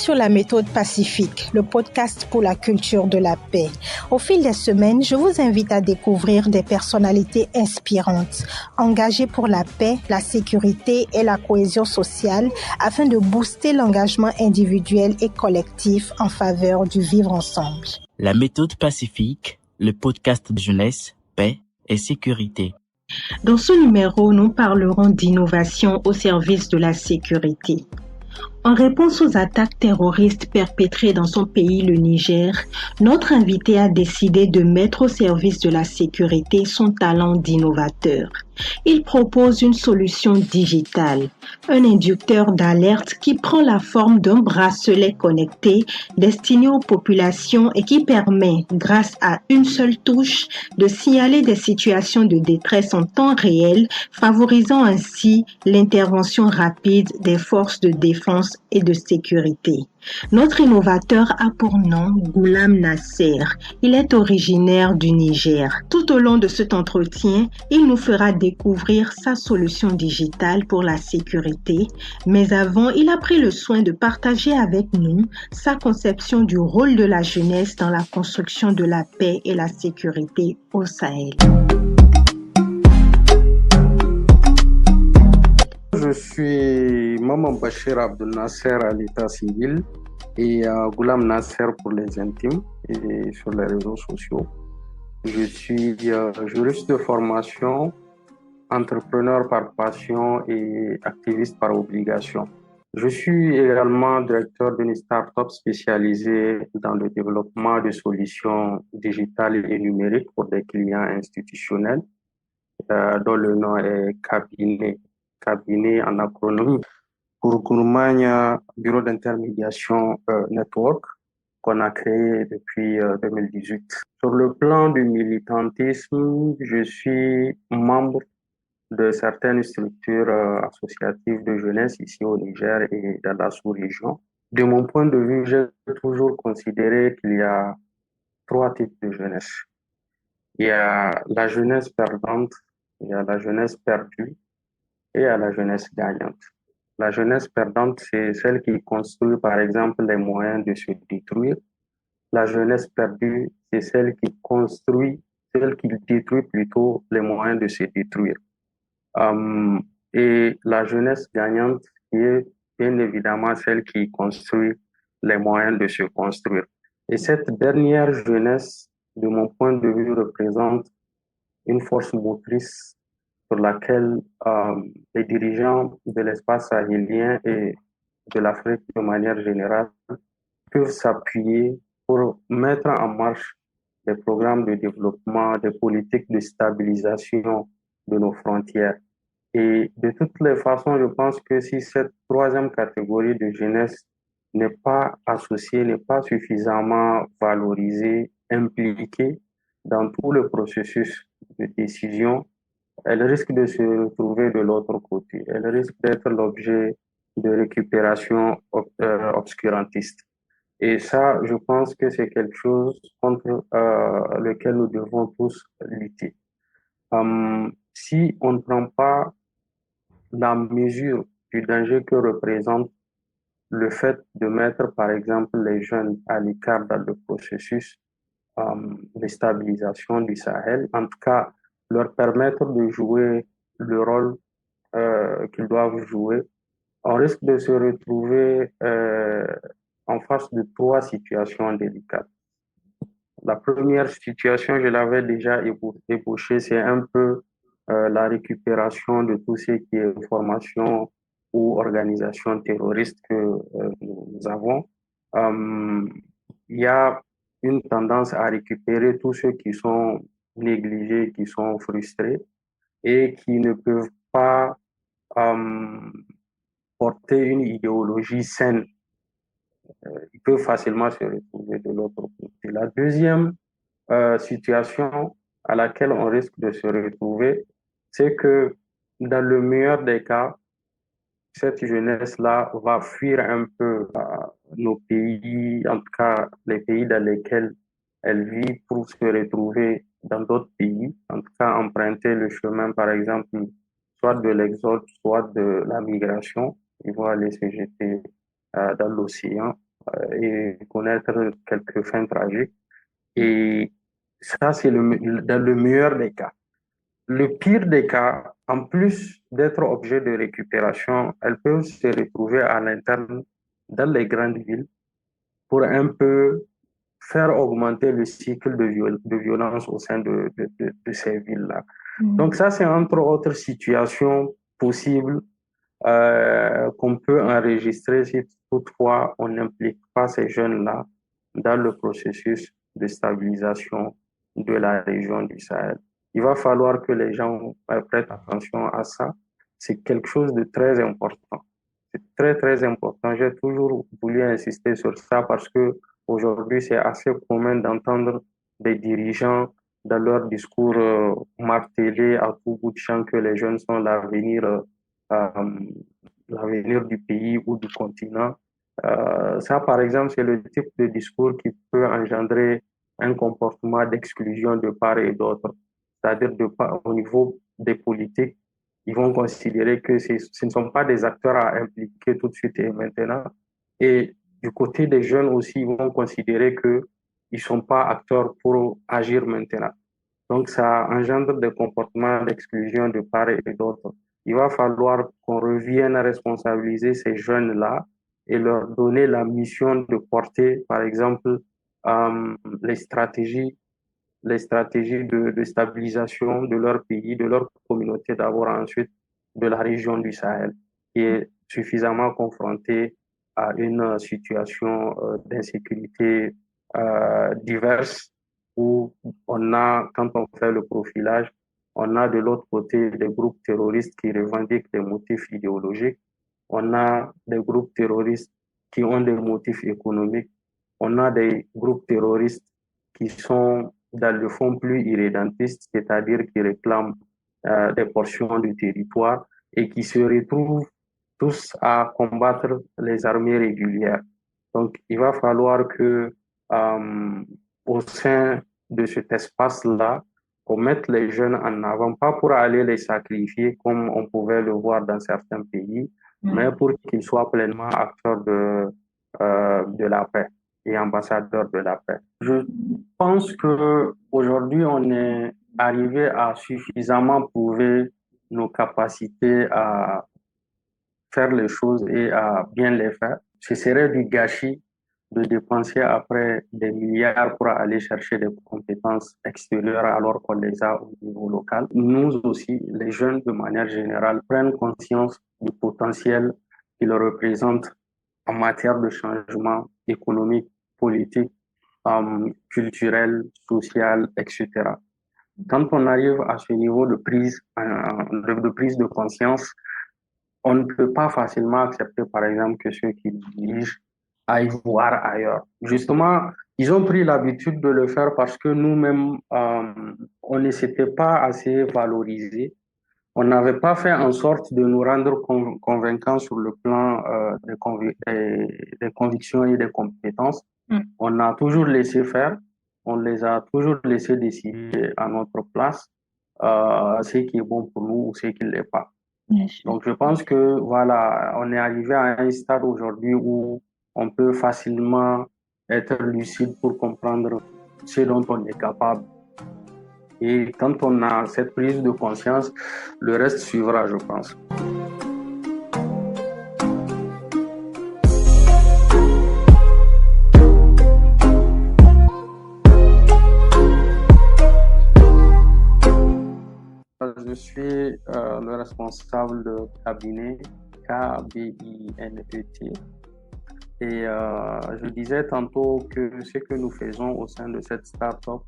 sur la méthode pacifique, le podcast pour la culture de la paix. Au fil des semaines, je vous invite à découvrir des personnalités inspirantes, engagées pour la paix, la sécurité et la cohésion sociale afin de booster l'engagement individuel et collectif en faveur du vivre ensemble. La méthode pacifique, le podcast de jeunesse, paix et sécurité. Dans ce numéro, nous parlerons d'innovation au service de la sécurité. En réponse aux attaques terroristes perpétrées dans son pays, le Niger, notre invité a décidé de mettre au service de la sécurité son talent d'innovateur. Il propose une solution digitale, un inducteur d'alerte qui prend la forme d'un bracelet connecté destiné aux populations et qui permet, grâce à une seule touche, de signaler des situations de détresse en temps réel, favorisant ainsi l'intervention rapide des forces de défense et de sécurité. Notre innovateur a pour nom Goulam Nasser. Il est originaire du Niger. Tout au long de cet entretien, il nous fera découvrir sa solution digitale pour la sécurité. Mais avant, il a pris le soin de partager avec nous sa conception du rôle de la jeunesse dans la construction de la paix et la sécurité au Sahel. Je suis Maman Bachir Abdel Nasser à l'état civil et Goulam Nasser pour les intimes et sur les réseaux sociaux. Je suis juriste de formation, entrepreneur par passion et activiste par obligation. Je suis également directeur d'une start-up spécialisée dans le développement de solutions digitales et numériques pour des clients institutionnels, dont le nom est Cabinet en acronyme pour Gourmagna Bureau d'intermédiation Network qu'on a créé depuis 2018. Sur le plan du militantisme, je suis membre de certaines structures associatives de jeunesse ici au Niger et dans la sous-région. De mon point de vue, j'ai toujours considéré qu'il y a trois types de jeunesse. Il y a la jeunesse perdante, il y a la jeunesse perdue et à la jeunesse gagnante. La jeunesse perdante, c'est celle qui construit, par exemple, les moyens de se détruire. La jeunesse perdue, c'est celle qui construit, celle qui détruit plutôt les moyens de se détruire. Et la jeunesse gagnante, qui est bien évidemment celle qui construit les moyens de se construire. Et cette dernière jeunesse, de mon point de vue, représente une force motrice sur laquelle les dirigeants de l'espace sahélien et de l'Afrique de manière générale peuvent s'appuyer pour mettre en marche des programmes de développement, des politiques de stabilisation de nos frontières. Et de toutes les façons, je pense que si cette troisième catégorie de jeunesse n'est pas associée, n'est pas suffisamment valorisée, impliquée dans tout le processus de décision, elle risque de se retrouver de l'autre côté. Elle risque d'être l'objet de récupération obscurantiste. Et ça, je pense que c'est quelque chose contre lequel nous devons tous lutter. Si on ne prend pas la mesure du danger que représente le fait de mettre, par exemple, les jeunes à l'écart dans le processus de stabilisation du Sahel, en tout cas, leur permettre de jouer le rôle qu'ils doivent jouer, on risque de se retrouver en face de trois situations délicates. La première situation, je l'avais déjà ébauchée, c'est un peu la récupération de tout ce qui est formation ou organisation terroriste que nous avons. Il y a une tendance à récupérer tous ceux qui sont négligés, qui sont frustrés et qui ne peuvent pas porter une idéologie saine. Ils peuvent facilement se retrouver de l'autre côté. La deuxième situation à laquelle on risque de se retrouver, c'est que dans le meilleur des cas, cette jeunesse-là va fuir un peu nos pays, en tout cas les pays dans lesquels elle vit, pour se retrouver dans d'autres pays, en tout cas emprunter le chemin, par exemple, soit de l'exode, soit de la migration. Ils vont aller se jeter dans l'océan et connaître quelques fins tragiques. Et ça, c'est dans le meilleur des cas. Le pire des cas, en plus d'être objet de récupération, elles peuvent se retrouver à l'interne dans les grandes villes pour un peu faire augmenter le cycle de violence au sein de ces villes-là. Donc ça, c'est entre autres situations possibles qu'on peut enregistrer si toutefois on n'implique pas ces jeunes-là dans le processus de stabilisation de la région du Sahel. Il va falloir que les gens prêtent attention à ça. C'est quelque chose de très important. C'est très, très important. J'ai toujours voulu insister sur ça parce que aujourd'hui, c'est assez commun d'entendre des dirigeants dans leur discours marteler à tout bout de champ que les jeunes sont euh, l'avenir du pays ou du continent. Ça, par exemple, c'est le type de discours qui peut engendrer un comportement d'exclusion de part et d'autre. C'est-à-dire au niveau des politiques, ils vont considérer que ce ne sont pas des acteurs à impliquer tout de suite et maintenant. Et du côté des jeunes aussi, ils vont considérer qu'ils ne sont pas acteurs pour agir maintenant. Donc, ça engendre des comportements d'exclusion de part et d'autre. Il va falloir qu'on revienne à responsabiliser ces jeunes-là et leur donner la mission de porter, par exemple, les stratégies de stabilisation de leur pays, de leur communauté, d'abord ensuite de la région du Sahel, qui est suffisamment confrontée à une situation d'insécurité diverse où on a, quand on fait le profilage, on a de l'autre côté des groupes terroristes qui revendiquent des motifs idéologiques, on a des groupes terroristes qui ont des motifs économiques, on a des groupes terroristes qui sont dans le fond plus irrédentistes, c'est-à-dire qui réclament des portions du territoire et qui se retrouvent tous à combattre les armées régulières. Donc, il va falloir que au sein de cet espace-là, qu'on mette les jeunes en avant, pas pour aller les sacrifier comme on pouvait le voir dans certains pays, mais pour qu'ils soient pleinement acteurs de la paix et ambassadeurs de la paix. Je pense que aujourd'hui on est arrivé à suffisamment prouver nos capacités à faire les choses et à bien les faire. Ce serait du gâchis de dépenser après des milliards pour aller chercher des compétences extérieures alors qu'on les a au niveau local. Nous aussi, les jeunes de manière générale, prennent conscience du potentiel qu'ils représentent en matière de changement économique, politique, culturel, social, etc. Quand on arrive à ce niveau de prise de conscience, on ne peut pas facilement accepter, par exemple, que ceux qui dirigent aillent voir ailleurs. Justement, ils ont pris l'habitude de le faire parce que nous-mêmes, on ne s'était pas assez valorisés. On n'avait pas fait en sorte de nous rendre convaincants sur le plan des convictions et des compétences. On a toujours laissé faire, on les a toujours laissé décider à notre place ce qui est bon pour nous ou ce qui ne l'est pas. Donc, je pense que voilà, on est arrivé à un stade aujourd'hui où on peut facilement être lucide pour comprendre ce dont on est capable. Et quand on a cette prise de conscience, le reste suivra, je pense. Je suis le responsable de cabinet KBINET. Et je disais tantôt que ce que nous faisons au sein de cette start-up,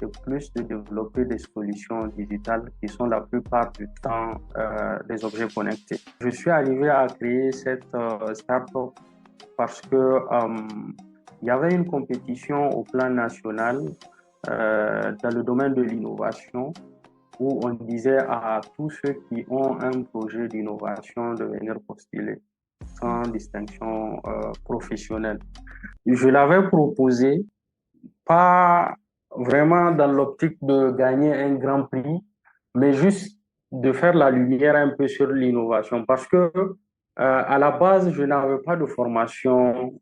c'est plus de développer des solutions digitales qui sont la plupart du temps des objets connectés. Je suis arrivé à créer cette start-up parce que il y avait une compétition au plan national dans le domaine de l'innovation où on disait à tous ceux qui ont un projet d'innovation de venir postuler sans distinction professionnelle. Je l'avais proposé, pas vraiment dans l'optique de gagner un grand prix, mais juste de faire la lumière un peu sur l'innovation. Parce que à la base, je n'avais pas de formation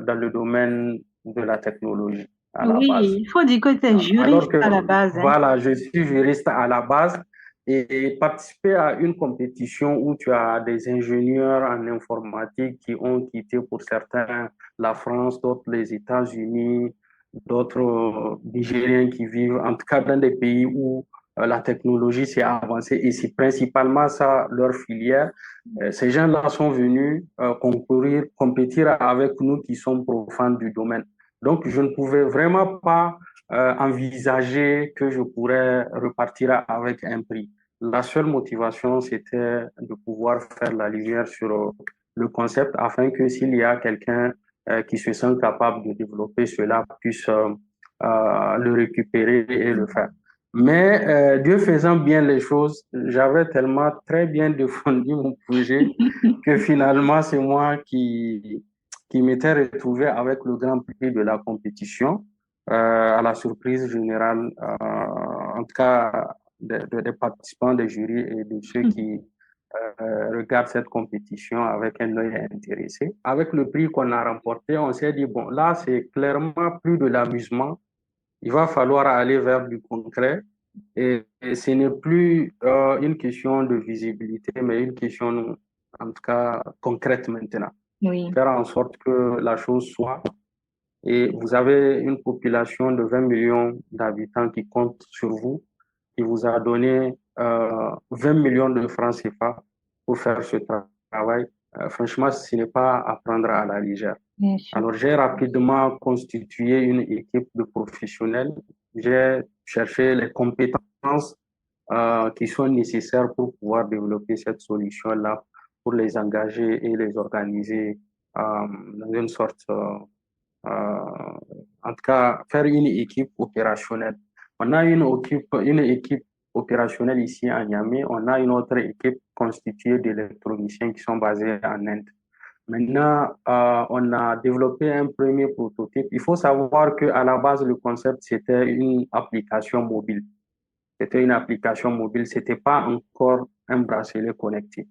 dans le domaine de la technologie à la Oui, base. il faut dire que tu es Alors juriste que, à la base, hein. voilà, je suis juriste à la base et participer à une compétition où tu as des ingénieurs en informatique qui ont quitté pour certains la France, d'autres les États-Unis, d'autres Nigériens qui vivent en tout cas dans des pays où la technologie s'est avancée et c'est principalement ça leur filière. Ces gens-là sont venus compétir avec nous qui sommes profanes du domaine. Donc, je ne pouvais vraiment pas envisager que je pourrais repartir avec un prix. La seule motivation, c'était de pouvoir faire la lumière sur le concept afin que s'il y a quelqu'un qui se sent capable de développer cela, puisse le récupérer et le faire. Mais Dieu faisant bien les choses, j'avais tellement très bien défendu mon projet que finalement, c'est moi qui m'étais retrouvé avec le grand prix de la compétition, à la surprise générale, en tout cas des participants, des jurys et de ceux qui regardent cette compétition avec un œil intéressé. Avec le prix qu'on a remporté, on s'est dit, bon, là, c'est clairement plus de l'amusement. Il va falloir aller vers du concret. Et ce n'est plus une question de visibilité, mais une question, en tout cas, concrète maintenant. Oui. Faire en sorte que la chose soit. Et vous avez une population de 20 millions d'habitants qui compte sur vous, qui vous a donné 20 millions de francs CFA pour faire ce travail. Franchement, ce n'est pas à prendre à la légère. Bien sûr. Alors, j'ai rapidement constitué une équipe de professionnels. J'ai cherché les compétences qui sont nécessaires pour pouvoir développer cette solution-là, pour les engager et les organiser dans une sorte, en tout cas, faire une équipe opérationnelle. On a une équipe opérationnelle ici à Niamey. On a une autre équipe constituée d'électroniciens qui sont basés en Inde. Maintenant, on a développé un premier prototype. Il faut savoir qu'à la base, le concept, c'était une application mobile. C'était une application mobile, c'était pas encore un bracelet connecté.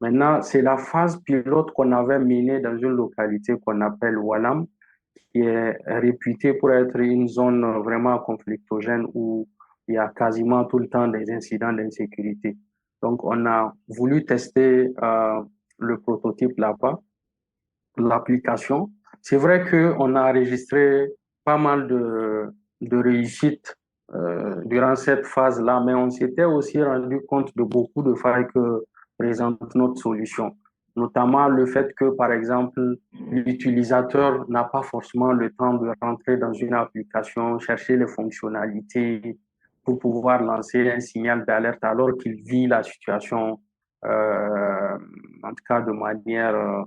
Maintenant, c'est la phase pilote qu'on avait menée dans une localité qu'on appelle Walam, qui est réputée pour être une zone vraiment conflictogène où il y a quasiment tout le temps des incidents d'insécurité. Donc, on a voulu tester le prototype là-bas, l'application. C'est vrai qu'on a enregistré pas mal de réussites durant cette phase-là, mais on s'était aussi rendu compte de beaucoup de failles que présente notre solution, notamment le fait que, par exemple, l'utilisateur n'a pas forcément le temps de rentrer dans une application, chercher les fonctionnalités pour pouvoir lancer un signal d'alerte alors qu'il vit la situation, en tout cas de manière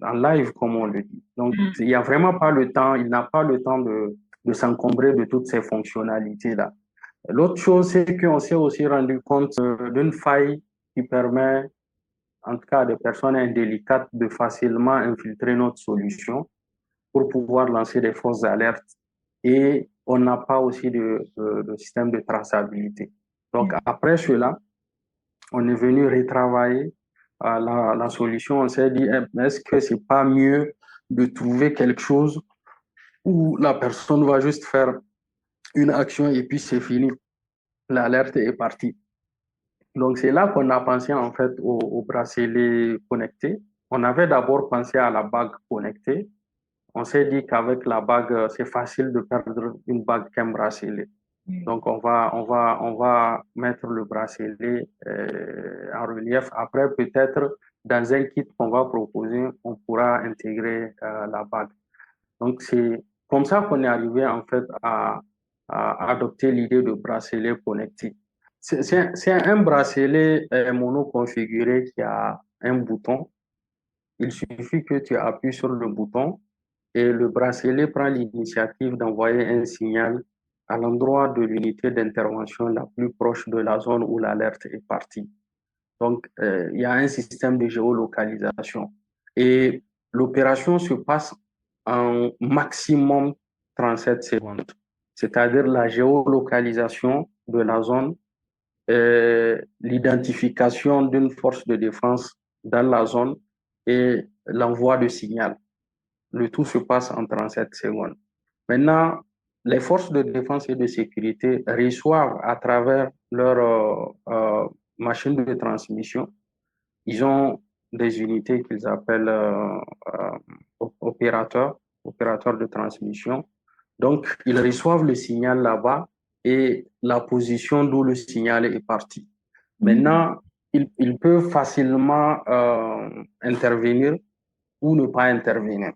en live, comme on le dit. Donc, il n'y a vraiment pas le temps, il n'a pas le temps de s'encombrer de toutes ces fonctionnalités-là. L'autre chose, c'est qu'on s'est aussi rendu compte d'une faille qui permet, en tout cas à des personnes indélicates, de facilement infiltrer notre solution pour pouvoir lancer des fausses alertes. Et on n'a pas aussi de système de traçabilité. Donc, après cela, on est venu retravailler la solution. On s'est dit, est-ce que c'est pas mieux de trouver quelque chose où la personne va juste faire une action et puis c'est fini. L'alerte est partie. Donc, c'est là qu'on a pensé en fait au bracelet connecté. On avait d'abord pensé à la bague connectée. On s'est dit qu'avec la bague, c'est facile de perdre une bague qu'un bracelet. Donc, on va mettre le bracelet en relief. Après, peut-être, dans un kit qu'on va proposer, on pourra intégrer la bague. Donc, c'est comme ça qu'on est arrivé, en fait, à adopter l'idée de bracelet connecté. C'est un bracelet mono-configuré qui a un bouton. Il suffit que tu appuies sur le bouton et le bracelet prend l'initiative d'envoyer un signal à l'endroit de l'unité d'intervention la plus proche de la zone où l'alerte est partie. Donc, il y a un système de géolocalisation. Et l'opération se passe en maximum 37 secondes, c'est-à-dire la géolocalisation de la zone, l'identification d'une force de défense dans la zone et l'envoi de signal. le tout se passe en 37 secondes. Maintenant, les forces de défense et de sécurité reçoivent à travers leur machine de transmission, ils ont des unités qu'ils appellent opérateurs de transmission. Donc, ils reçoivent le signal là-bas et la position d'où le signal est parti. Maintenant, ils peuvent facilement intervenir ou ne pas intervenir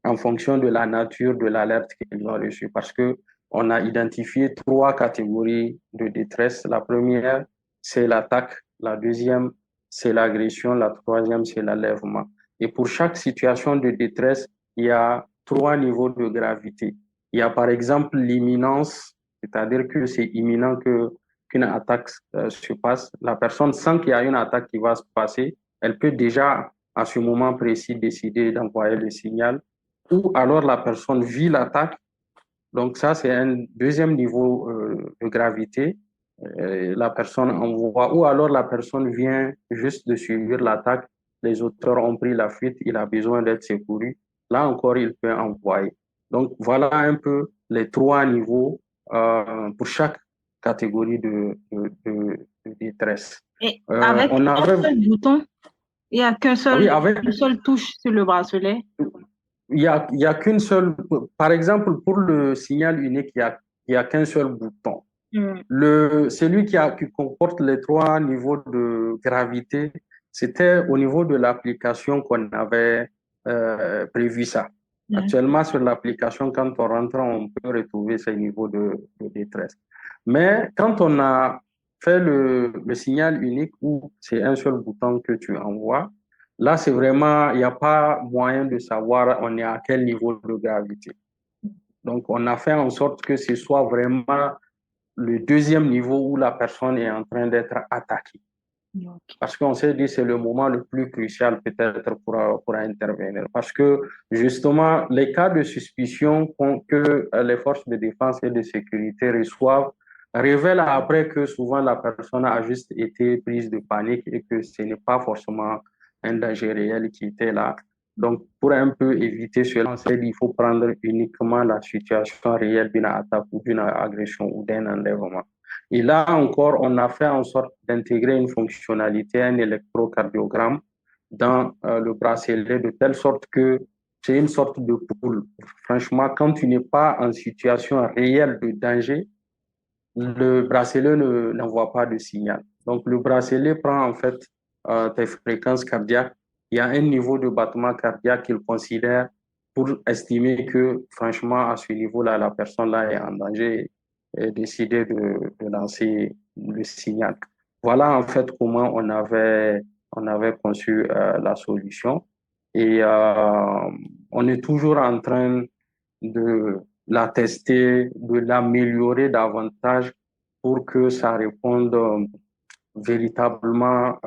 en fonction de la nature de l'alerte qu'ils ont reçue. Parce que on a identifié 3 catégories de détresse. La première, c'est l'attaque. La deuxième, c'est l'agression. La troisième, c'est l'enlèvement. Et pour chaque situation de détresse, il y a 3 niveaux de gravité. Il y a par exemple l'imminence, c'est-à-dire que c'est imminent qu'une attaque se passe. La personne sent qu'il y a une attaque qui va se passer. Elle peut déjà, à ce moment précis, décider d'envoyer le signal. Ou alors la personne vit l'attaque. Donc ça, c'est un deuxième niveau de gravité. La personne envoie, ou alors la personne vient juste de subir l'attaque. Les auteurs ont pris la fuite, il a besoin d'être secouru. Là encore, il peut envoyer. Donc voilà un peu les 3 niveaux pour chaque catégorie de détresse. Et avec On un avait, seul bouton, il n'y a oui, avec une seule touche sur le bracelet. il y a qu'une seule, par exemple, pour le signal unique, il y a qu'un seul bouton. Celui qui comporte les 3 niveaux de gravité, c'était au niveau de l'application qu'on avait prévu ça. Actuellement, sur l'application, quand on rentre, on peut retrouver ces niveaux de détresse. Mais quand on a fait le signal unique où c'est un seul bouton que tu envoies, là, c'est vraiment, il n'y a pas moyen de savoir on est à quel niveau de gravité. Donc, on a fait en sorte que ce soit vraiment le deuxième niveau où la personne est en train d'être attaquée. Parce qu'on s'est dit c'est le moment le plus crucial peut-être pour intervenir. Parce que justement, les cas de suspicion que les forces de défense et de sécurité reçoivent révèlent après que souvent la personne a juste été prise de panique et que ce n'est pas forcément un danger réel qui était là. Donc, pour un peu éviter cela, on s'est dit il faut prendre uniquement la situation réelle d'une attaque ou d'une agression ou d'un enlèvement. Et là encore, on a fait en sorte d'intégrer une fonctionnalité, un électrocardiogramme dans le bracelet, de telle sorte que c'est une sorte de poule. Franchement, quand tu n'es pas en situation réelle de danger, le bracelet n'envoie pas de signal. Donc, le bracelet prend en fait tes fréquences cardiaques. Il y a un niveau de battement cardiaque qu'il considère pour estimer que, franchement, à ce niveau-là, la personne-là est en danger et décider de lancer le signal. Voilà en fait comment on avait conçu la solution. Et on est toujours en train de la tester, de l'améliorer davantage pour que ça réponde véritablement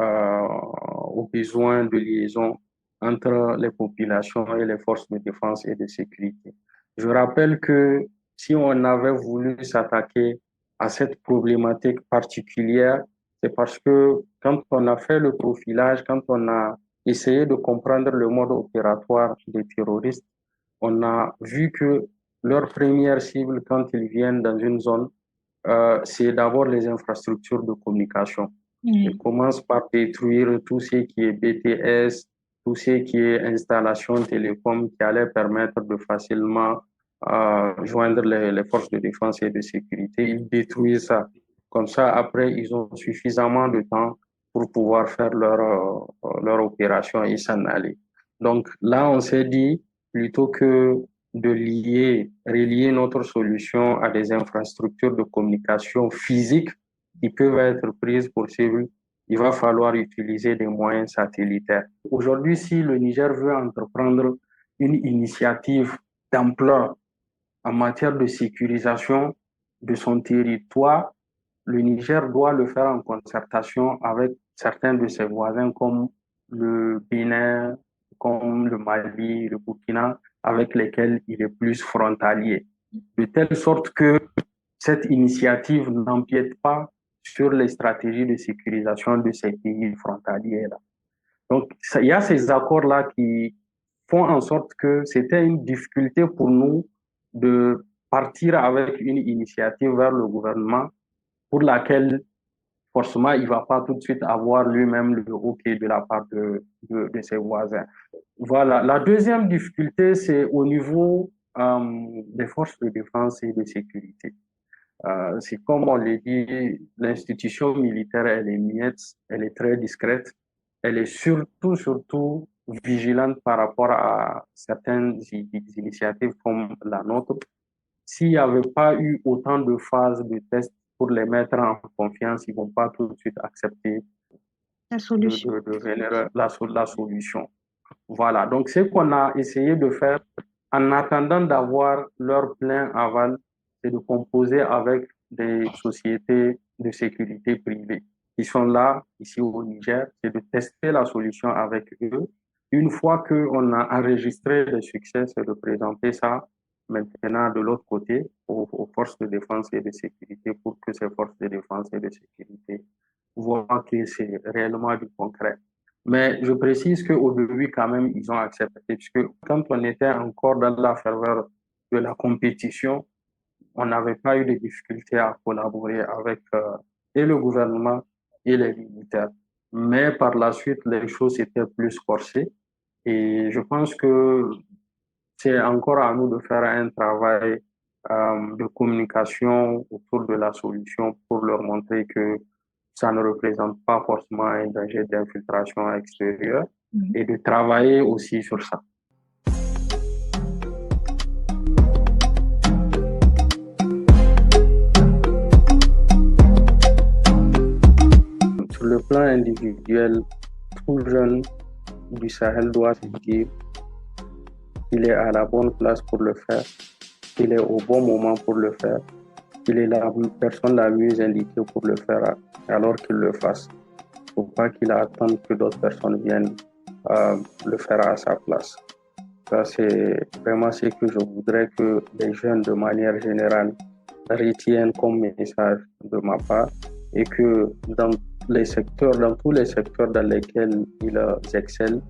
aux besoins de liaison entre les populations et les forces de défense et de sécurité. Je rappelle que si on avait voulu s'attaquer à cette problématique particulière, c'est parce que quand on a fait le profilage, quand on a essayé de comprendre le mode opératoire des terroristes, on a vu que leur première cible quand ils viennent dans une zone, c'est d'abord les infrastructures de communication. Ils commencent par détruire tout ce qui est BTS, tout ce qui est installation télécom qui allait permettre de facilement joindre les forces de défense et de sécurité. Ils détruisent ça. Comme ça, après, ils ont suffisamment de temps pour pouvoir faire leur opération et s'en aller. Donc là, on s'est dit, plutôt que de relier notre solution à des infrastructures de communication physiques qui peuvent être prises pour cible, il va falloir utiliser des moyens satellitaires. Aujourd'hui, si le Niger veut entreprendre une initiative d'ampleur en matière de sécurisation de son territoire, le Niger doit le faire en concertation avec certains de ses voisins comme le Bénin, comme le Mali, le Burkina, avec lesquels il est plus frontalier. De telle sorte que cette initiative n'empiète pas sur les stratégies de sécurisation de ces pays frontaliers-là. Donc, il y a ces accords-là qui font en sorte que c'était une difficulté pour nous de partir avec une initiative vers le gouvernement pour laquelle forcément il ne va pas tout de suite avoir lui-même le OK de la part de ses voisins. Voilà. La deuxième difficulté, c'est au niveau des forces de défense et de sécurité. C'est comme on l'a dit, l'institution militaire, elle est muette, elle est très discrète, elle est surtout vigilante par rapport à certaines initiatives comme la nôtre. S'il n'y avait pas eu autant de phases de tests pour les mettre en confiance, ils ne vont pas tout de suite accepter La solution. de venir la solution. Voilà, donc ce qu'on a essayé de faire en attendant d'avoir leur plein aval, c'est de composer avec des sociétés de sécurité privées qui sont là, ici au Niger, c'est de tester la solution avec eux. Une fois qu'on a enregistré le succès, c'est de présenter ça maintenant de l'autre côté aux forces de défense et de sécurité pour que ces forces de défense et de sécurité voient que c'est réellement du concret. Mais je précise qu'au début, quand même, ils ont accepté, puisque quand on était encore dans la ferveur de la compétition, on n'avait pas eu de difficulté à collaborer avec et le gouvernement et les militaires. Mais par la suite, les choses étaient plus corsées. Et je pense que c'est encore à nous de faire un travail de communication autour de la solution pour leur montrer que ça ne représente pas forcément un danger d'infiltration extérieure et de travailler aussi sur ça. Sur le plan individuel, tout jeune du Sahel doit se dire qu'il est à la bonne place pour le faire, qu'il est au bon moment pour le faire, qu'il est la personne la mieux indiquée pour le faire, alors qu'il le fasse. Il ne faut pas qu'il attende que d'autres personnes viennent le faire à sa place. Ça, c'est vraiment ce que je voudrais que les jeunes, de manière générale, retiennent comme message de ma part et que dans tous les secteurs dans lesquels ils excellent,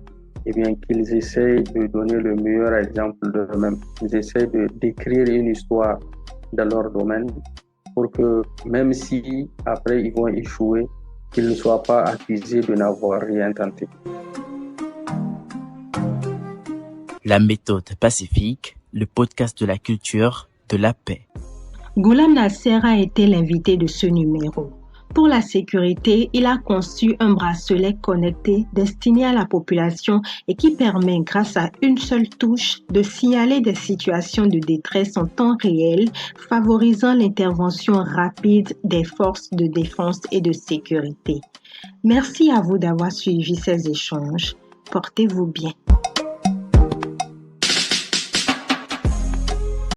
eh bien, qu'ils essayent de donner le meilleur exemple d'eux-mêmes. Ils essayent d'écrire une histoire dans leur domaine pour que même si après ils vont échouer, qu'ils ne soient pas accusés de n'avoir rien tenté. La méthode pacifique, le podcast de la culture, de la paix. Goulam Nasser a été l'invité de ce numéro. Pour la sécurité, il a conçu un bracelet connecté destiné à la population et qui permet, grâce à une seule touche, de signaler des situations de détresse en temps réel, favorisant l'intervention rapide des forces de défense et de sécurité. Merci à vous d'avoir suivi ces échanges. Portez-vous bien.